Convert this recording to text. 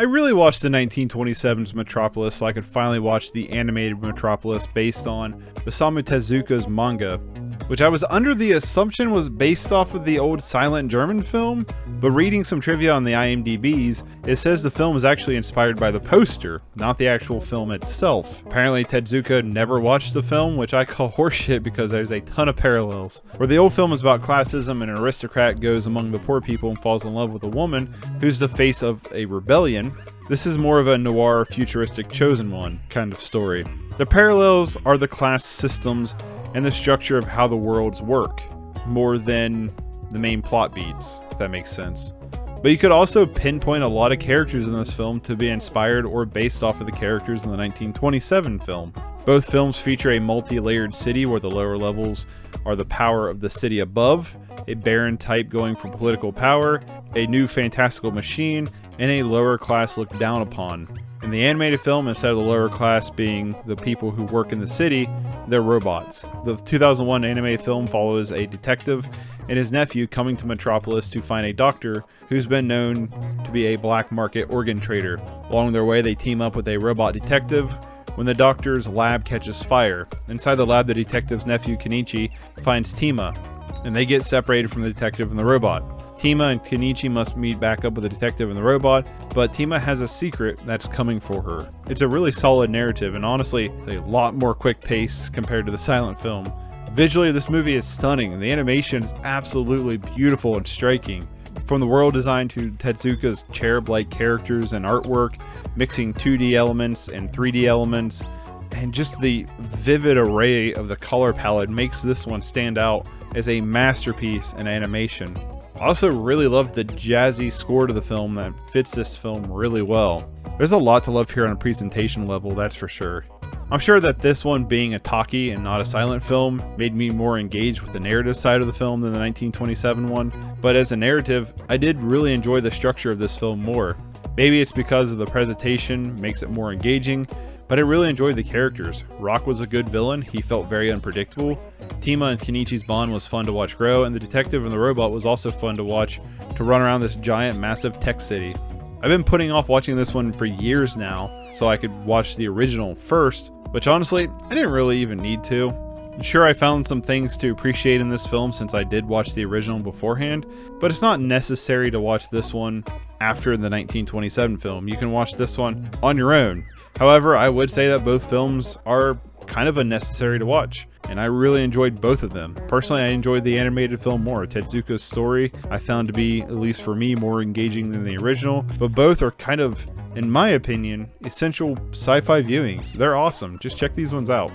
I really watched the 1927's Metropolis so I could finally watch the animated Metropolis based on Osamu Tezuka's manga, which I was under the assumption was based off of the old silent German film, but reading some trivia on the IMDb's, it says the film was actually inspired by the poster, not the actual film itself. Apparently Tezuka never watched the film, which I call horseshit because there's a ton of parallels. Where the old film is about classism and an aristocrat goes among the poor people and falls in love with a woman who's the face of a rebellion, this is more of a noir, futuristic chosen one kind of story. The parallels are the class systems and the structure of how the worlds work, more than the main plot beats, if that makes sense. But you could also pinpoint a lot of characters in this film to be inspired or based off of the characters in the 1927 film. Both films feature a multi-layered city where the lower levels are the power of the city above, a barren type going for political power, a new fantastical machine, and a lower class looked down upon. In the animated film, instead of the lower class being the people who work in the city, they're robots. The 2001 animated film follows a detective and his nephew coming to Metropolis to find a doctor who's been known to be a black market organ trader. Along their way, they team up with a robot detective when the doctor's lab catches fire. Inside the lab, the detective's nephew, Kenichi, finds Tima, and they get separated from the detective and the robot. Tima and Kenichi must meet back up with the detective and the robot, but Tima has a secret that's coming for her. It's a really solid narrative, and honestly, a lot more quick pace compared to the silent film. Visually, this movie is stunning, and the animation is absolutely beautiful and striking. From the world design to Tezuka's cherub-like characters and artwork, mixing 2D elements and 3D elements, and just the vivid array of the color palette makes this one stand out as a masterpiece in animation. I also really loved the jazzy score to the film that fits this film really well. There's a lot to love here on a presentation level, that's for sure. I'm sure that this one being a talkie and not a silent film made me more engaged with the narrative side of the film than the 1927 one, but as a narrative, I did really enjoy the structure of this film more. Maybe it's because of the presentation makes it more engaging, but I really enjoyed the characters. Rock was a good villain, he felt very unpredictable. Tima and Kenichi's bond was fun to watch grow, and the detective and the robot was also fun to watch to run around this giant massive tech city. I've been putting off watching this one for years now, so I could watch the original first, which honestly, I didn't really even need to. Sure, I found some things to appreciate in this film since I did watch the original beforehand, but it's not necessary to watch this one after the 1927 film. You can watch this one on your own. However, I would say that both films are kind of unnecessary to watch, and I really enjoyed both of them. Personally, I enjoyed the animated film more. Tezuka's story I found to be, at least for me, more engaging than the original, but both are kind of, in my opinion, essential sci-fi viewings. They're awesome. Just check these ones out.